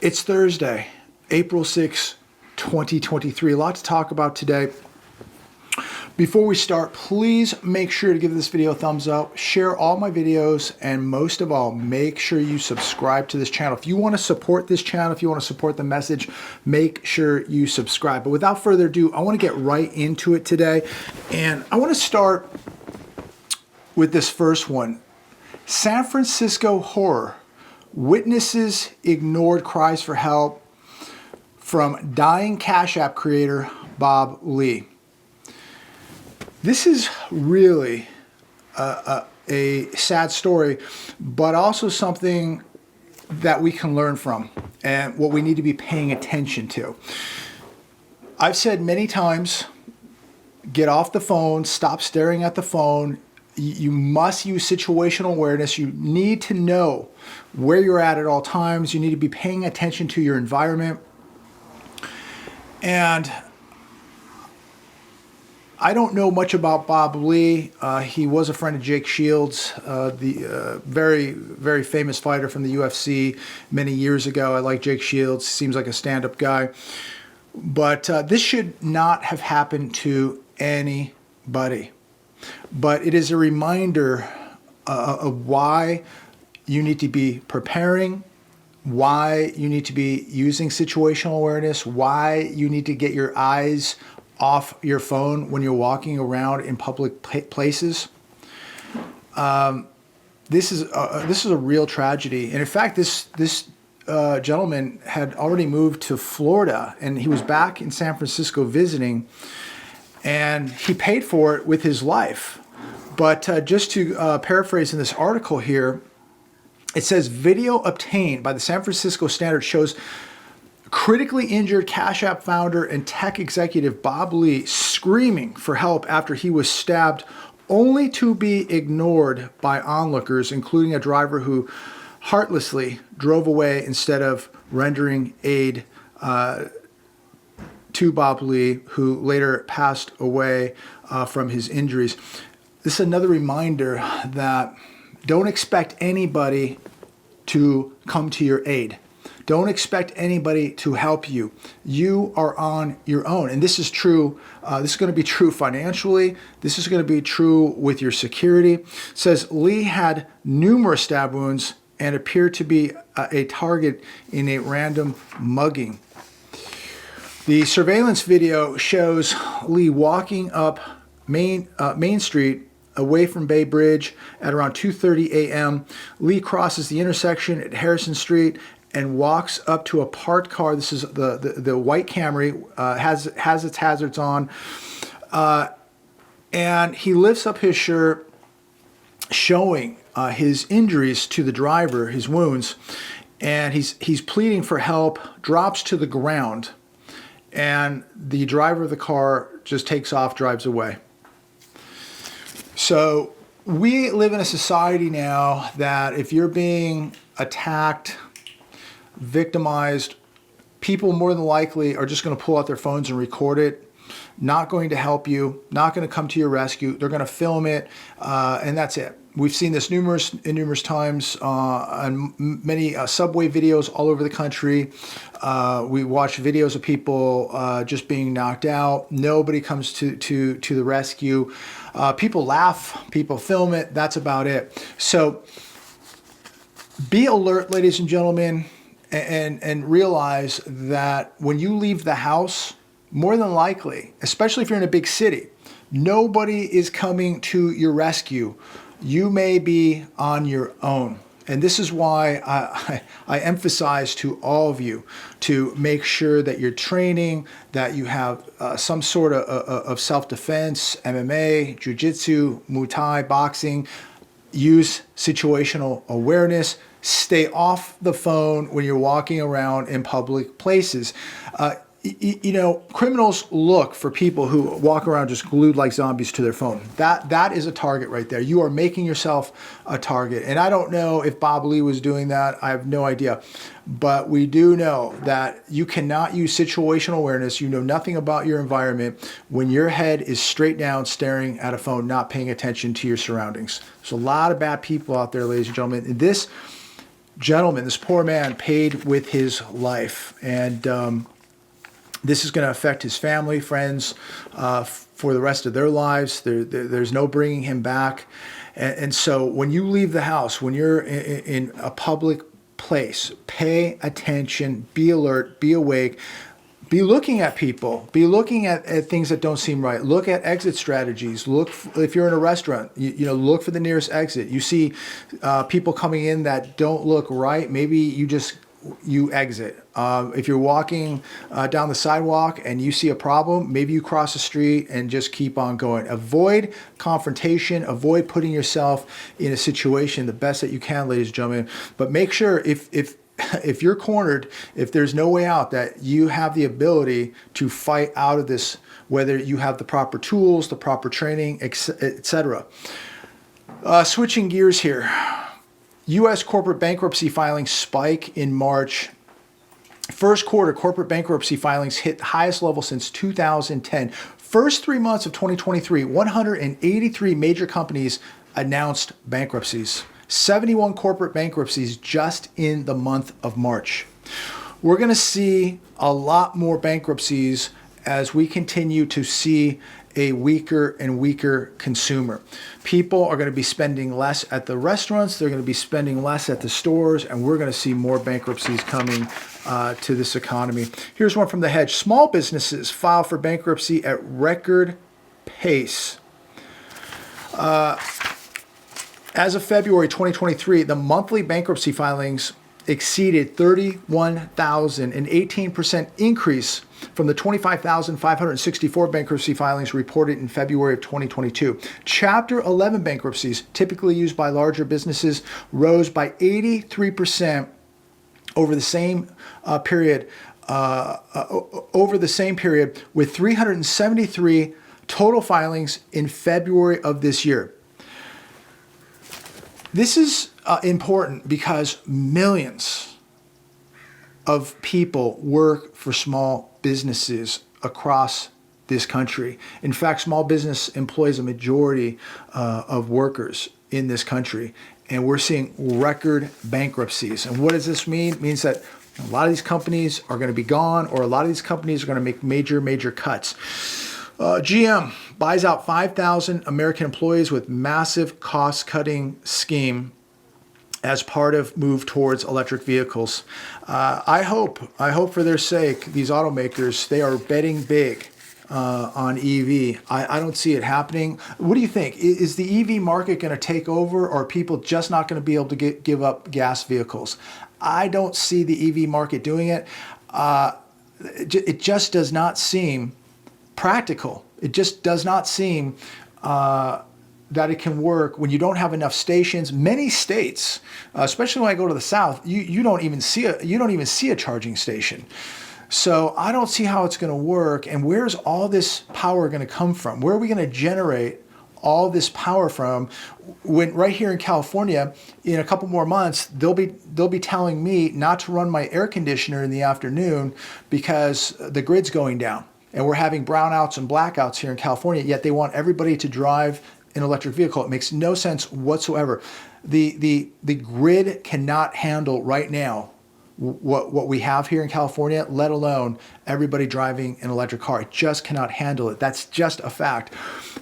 It's Thursday, April 6, 2023. A lot to talk about today. Before we start, please make sure to give this video a thumbs up, share all my videos, and most of all, make sure you subscribe to this channel. If you want to support this channel, if you want to support the message, make sure you subscribe. But without further ado, I want to get right into it today. And I want to start with this first one. San Francisco horror. Witnesses ignored cries for help from dying Cash App creator Bob Lee. This is really a sad story, but also something that we can learn from and what we need to be paying attention to. I've said many times, get off the phone, stop staring at the phone. You must use situational awareness. You need to know where you're at all times. You need to be paying attention to your environment. And I don't know much about Bob Lee. He was a friend of Jake Shields, the very, very famous fighter from the UFC many years ago. I like Jake Shields. Seems like a stand-up guy. But this should not have happened to anybody. But it is a reminder of why you need to be preparing, why you need to be using situational awareness, why you need to get your eyes off your phone when you're walking around in public places. This is a real tragedy. And in fact, this gentleman had already moved to Florida, and he was back in San Francisco visiting, and he paid for it with his life. But just to paraphrase in this article here, it says video obtained by the San Francisco Standard shows critically injured Cash App founder and tech executive Bob Lee screaming for help after he was stabbed, only to be ignored by onlookers, including a driver who heartlessly drove away instead of rendering aid to Bob Lee, who later passed away from his injuries. This is another reminder that don't expect anybody to come to your aid. Don't expect anybody to help you. You are on your own. And this is true. This is going to be true financially. This is going to be true with your security. It says Lee had numerous stab wounds and appeared to be a target in a random mugging. The surveillance video shows Lee walking up Main Street away from Bay Bridge at around 2:30 a.m. Lee crosses the intersection at Harrison Street and walks up to a parked car. This is the white Camry, has its hazards on. And he lifts up his shirt, showing his injuries to the driver, his wounds. And he's pleading for help, drops to the ground. And the driver of the car just takes off, drives away. So we live in a society now that if you're being attacked, victimized, people more than likely are just going to pull out their phones and record it, not going to help you, not going to come to your rescue. They're going to film it, and that's it. We've seen this numerous times on many subway videos all over the country. We watch videos of people just being knocked out. Nobody comes to the rescue. People laugh, people film it. That's about it. So be alert, ladies and gentlemen, and realize that when you leave the house, more than likely, especially if you're in a big city, nobody is coming to your rescue. You may be on your own. And this is why I emphasize to all of you to make sure that you're training, that you have some sort of self-defense, MMA, jiu-jitsu, Muay Thai, boxing. Use situational awareness. Stay off the phone when you're walking around in public places. You know, criminals look for people who walk around just glued like zombies to their phone. That is a target right there. You are making yourself a target. And I don't know if Bob Lee was doing that. I have no idea. But we do know that you cannot use situational awareness. You know nothing about your environment when your head is straight down staring at a phone, not paying attention to your surroundings. There's a lot of bad people out there, ladies and gentlemen. And gentleman, this poor man, paid with his life. And this is going to affect his family, friends, for the rest of their lives. There's no bringing him back. And so when you leave the house, when you're in a public place, pay attention, be alert, be awake, be looking at people, be looking at things that don't seem right. Look at exit strategies. Look, if you're in a restaurant, you know, look for the nearest exit. You see people coming in that don't look right, maybe you exit. If you're walking down the sidewalk and you see a problem, maybe you cross the street and just keep on going. Avoid confrontation, avoid putting yourself in a situation the best that you can, ladies and gentlemen. But make sure if you're cornered, if there's no way out, that you have the ability to fight out of this, whether you have the proper tools, the proper training, etc. Switching gears here. U.S. corporate bankruptcy filings spike in March. First quarter corporate bankruptcy filings hit the highest level since 2010. First 3 months of 2023, 183 major companies announced bankruptcies. 71 corporate bankruptcies just in the month of March. We're going to see a lot more bankruptcies as we continue to see a weaker and weaker consumer. People are going to be spending less at the restaurants, they're going to be spending less at the stores, and we're going to see more bankruptcies coming to this economy. Here's one from The Hedge. Small businesses file for bankruptcy at record pace. As of February 2023, the monthly bankruptcy filings exceeded 31,000, an 18% increase from the 25,564 bankruptcy filings reported in February of 2022. Chapter 11 bankruptcies, typically used by larger businesses, rose by 83% over the same period. With 373 total filings in February of this year. This is important because millions of people work for small businesses across this country. In fact, small business employs a majority of workers in this country, and we're seeing record bankruptcies. And what does this mean? It means that a lot of these companies are going to be gone, or a lot of these companies are going to make major cuts. GM buys out 5,000 American employees with massive cost-cutting scheme as part of move towards electric vehicles. I hope for their sake, these automakers, they are betting big on EV. I don't see it happening. What do you think? Is the EV market going to take over, or are people just not going to be able to give up gas vehicles? I don't see the EV market doing it. It just does not seem practical. It just does not seem that it can work when you don't have enough stations. Many states, especially when I go to the South, you don't even see a charging station. So I don't see how it's going to work. And where's all this power going to come from? Where are we going to generate all this power from? When right here in California, in a couple more months, they'll be telling me not to run my air conditioner in the afternoon because the grid's going down. And we're having brownouts and blackouts here in California, yet they want everybody to drive an electric vehicle. It makes no sense whatsoever. The grid cannot handle right now what we have here in California, let alone everybody driving an electric car. It just cannot handle it. That's just a fact.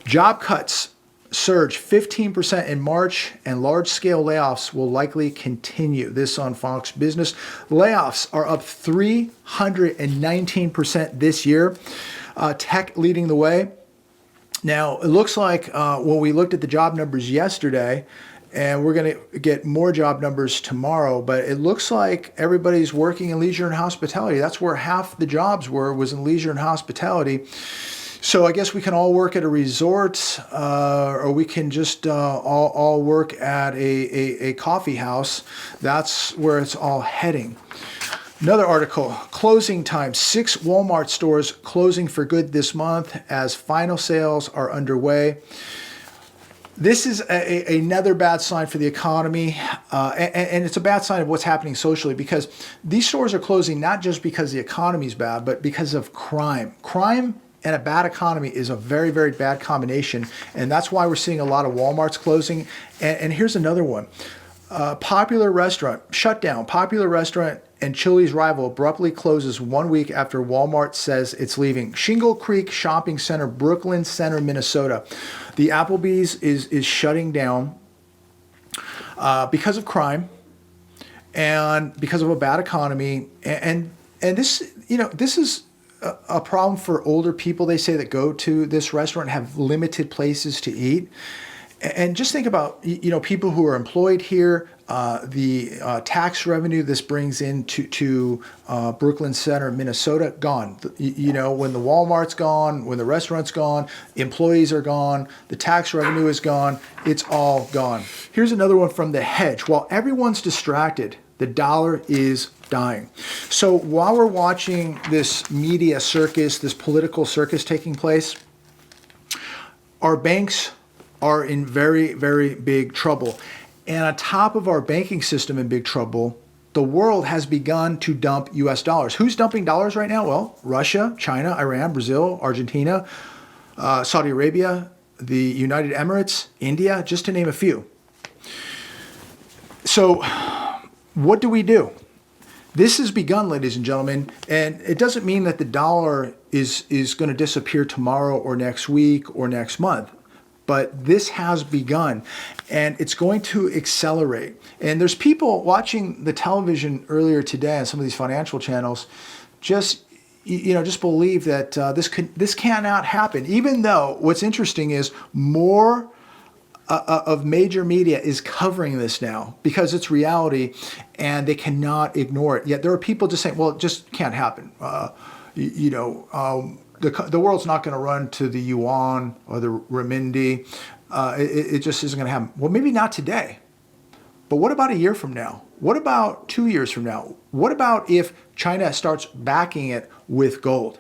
Job cuts surged 15% in March, and large-scale layoffs will likely continue. This on Fox Business. Layoffs are up 319% this year. Tech leading the way. Now, it looks like when we looked at the job numbers yesterday, and we're going to get more job numbers tomorrow, but it looks like everybody's working in leisure and hospitality. That's where half the jobs was in leisure and hospitality. So I guess we can all work at a resort, or we can just all work at a coffee house. That's where it's all heading. Another article, closing time. 6 Walmart stores closing for good this month as final sales are underway. This is another bad sign for the economy, and it's a bad sign of what's happening socially, because these stores are closing not just because the economy is bad, but because of crime. Crime and a bad economy is a very, very bad combination, and that's why we're seeing a lot of Walmarts closing. And here's another one. Popular restaurant, shutdown. Popular restaurant and Chili's rival abruptly closes 1 week after Walmart says it's leaving. Shingle Creek Shopping Center, Brooklyn Center, Minnesota. The Applebee's is shutting down because of crime and because of a bad economy. And this, this is a problem for older people, they say, that go to this restaurant and have limited places to eat. And just think about, people who are employed here, the tax revenue this brings into Brooklyn Center, Minnesota, gone. When the Walmart's gone, when the restaurant's gone, employees are gone, the tax revenue is gone, it's all gone. Here's another one from The Hedge. While everyone's distracted, the dollar is dying. So while we're watching this media circus, this political circus taking place, our banks are in very, very big trouble. And on top of our banking system in big trouble, the world has begun to dump US dollars. Who's dumping dollars right now? Well, Russia, China, Iran, Brazil, Argentina, Saudi Arabia, the United Emirates, India, just to name a few. So what do we do? This has begun, ladies and gentlemen, and it doesn't mean that the dollar is going to disappear tomorrow or next week or next month. But this has begun, and it's going to accelerate. And there's people watching the television earlier today on some of these financial channels, just believe that this cannot happen. Even though what's interesting is more of major media is covering this now because it's reality, and they cannot ignore it. Yet there are people just saying, "Well, it just can't happen." The world's not going to run to the yuan or the renminbi. It just isn't going to happen. Well, maybe not today. But what about a year from now? What about 2 years from now? What about if China starts backing it with gold?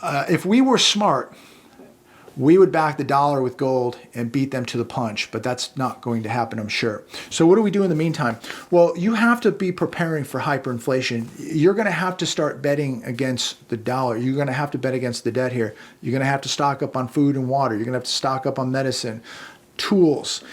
If we were smart, we would back the dollar with gold and beat them to the punch, but that's not going to happen, I'm sure. So what do we do in the meantime? Well, you have to be preparing for hyperinflation. You're going to have to start betting against the dollar. You're going to have to bet against the debt here. You're going to have to stock up on food and water. You're going to have to stock up on medicine, tools,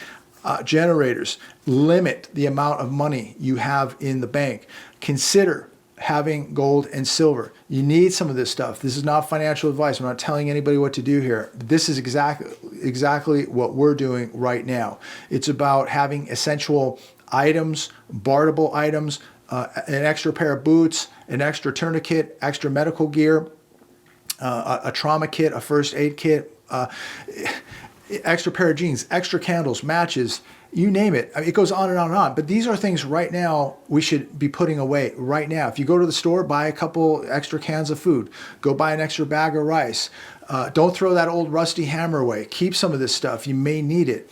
generators. Limit the amount of money you have in the bank. Consider having gold and silver. You need some of this stuff. This is not financial advice. I'm not telling anybody what to do here. This is exactly what we're doing right now. It's about having essential items, barterable items, an extra pair of boots, an extra tourniquet, extra medical gear, a trauma kit, a first aid kit, extra pair of jeans, extra candles, matches, you name it. It goes on and on and on. But these are things right now we should be putting away right now. If you go to the store, buy a couple extra cans of food. Go buy an extra bag of rice. Don't throw that old rusty hammer away. Keep some of this stuff. You may need it.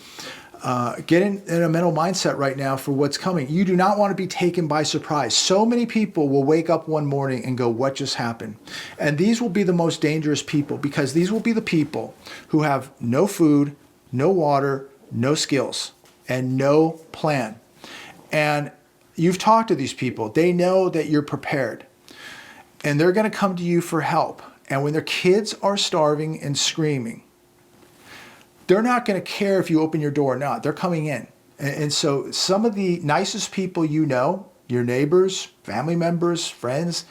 Get in a mental mindset right now for what's coming. You do not want to be taken by surprise. So many people will wake up one morning and go, what just happened? And these will be the most dangerous people, because these will be the people who have no food, no water, no skills, and no plan. And you've talked to these people. They know that you're prepared. And they're going to come to you for help. And when their kids are starving and screaming, they're not going to care if you open your door or not. They're coming in. And so some of the nicest people you know, your neighbors, family members, friends,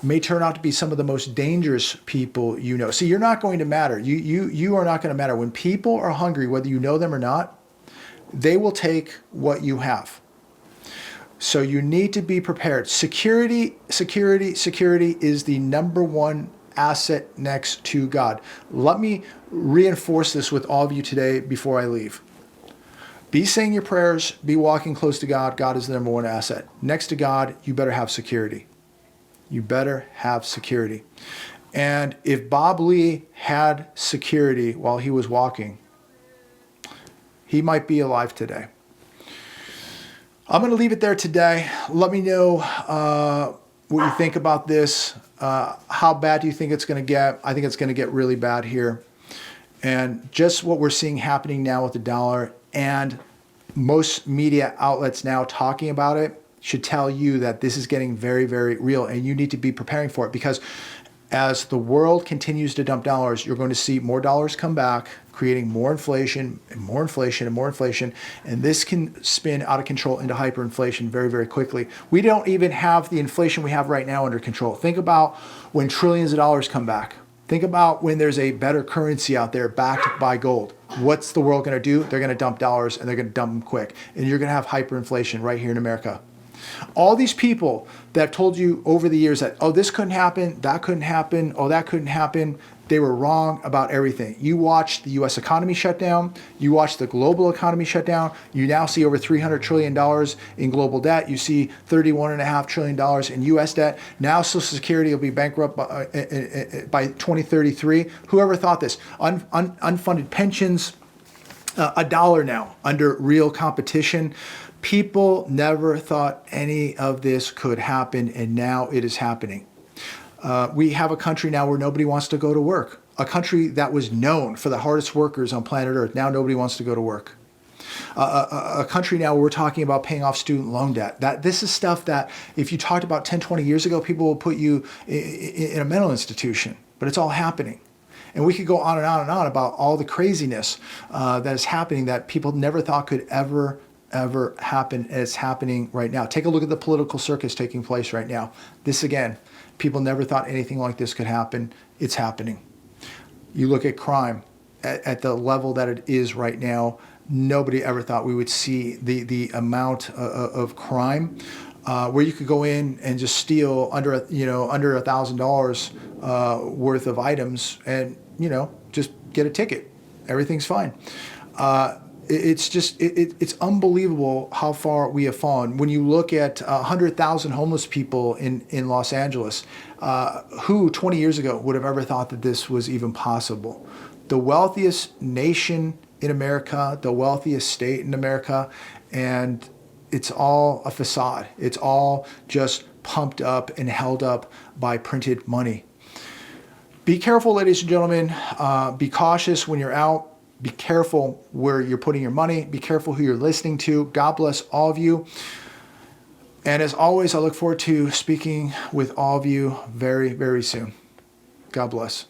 may turn out to be some of the most dangerous people you know. See, you're not going to matter. You are not going to matter. When people are hungry, whether you know them or not, they will take what you have. So you need to be prepared. Security is the number one asset next to God. Let me reinforce this with all of you today before I leave. Be saying your prayers, be walking close to God. God is the number one asset. Next to God, you better have security. You better have security. And if Bob Lee had security while he was walking, he might be alive today. I'm going to leave it there today. Let me know what you think about this. How bad do you think it's going to get? I think it's going to get really bad here. And just what we're seeing happening now with the dollar, and most media outlets now talking about it, should tell you that this is getting very, very real, and you need to be preparing for it, because As the world continues to dump dollars, you're going to see more dollars come back, creating more inflation and more inflation and more inflation. And this can spin out of control into hyperinflation very, very quickly. We don't even have the inflation we have right now under control. Think about when trillions of dollars come back. Think about when there's a better currency out there backed by gold. What's the world going to do? They're going to dump dollars, and they're going to dump them quick. And you're going to have hyperinflation right here in America. All these people that have told you over the years that, oh, this couldn't happen, that couldn't happen, oh, that couldn't happen, they were wrong about everything. You watched the U.S. economy shut down. You watched the global economy shut down. You now see over $300 trillion in global debt. You see $31.5 trillion in U.S. debt. Now Social Security will be bankrupt by 2033. Whoever thought this? Unfunded pensions, $1 now under real competition. People never thought any of this could happen, and now it is happening. We have a country now where nobody wants to go to work. A country that was known for the hardest workers on planet Earth. Now nobody wants to go to work. A country now where we're talking about paying off student loan debt. This is stuff that if you talked about 10, 20 years ago, people will put you in a mental institution. But it's all happening. And we could go on and on and on about all the craziness that is happening that people never thought could ever happen, and it's happening right now. Take a look at the political circus taking place right now. This again, people never thought anything like this could happen. It's happening. You look at crime at the level that it is right now. Nobody ever thought we would see the amount of crime where you could go in and just steal under $1,000 worth of items and just get a ticket. Everything's fine. It's just, it's unbelievable how far we have fallen. When you look at 100,000 homeless people in Los Angeles, who 20 years ago would have ever thought that this was even possible? The wealthiest nation in America, the wealthiest state in America, and it's all a facade. It's all just pumped up and held up by printed money. Be careful, ladies and gentlemen. Be cautious when you're out. Be careful where you're putting your money. Be careful who you're listening to. God bless all of you. And as always, I look forward to speaking with all of you very, very soon. God bless.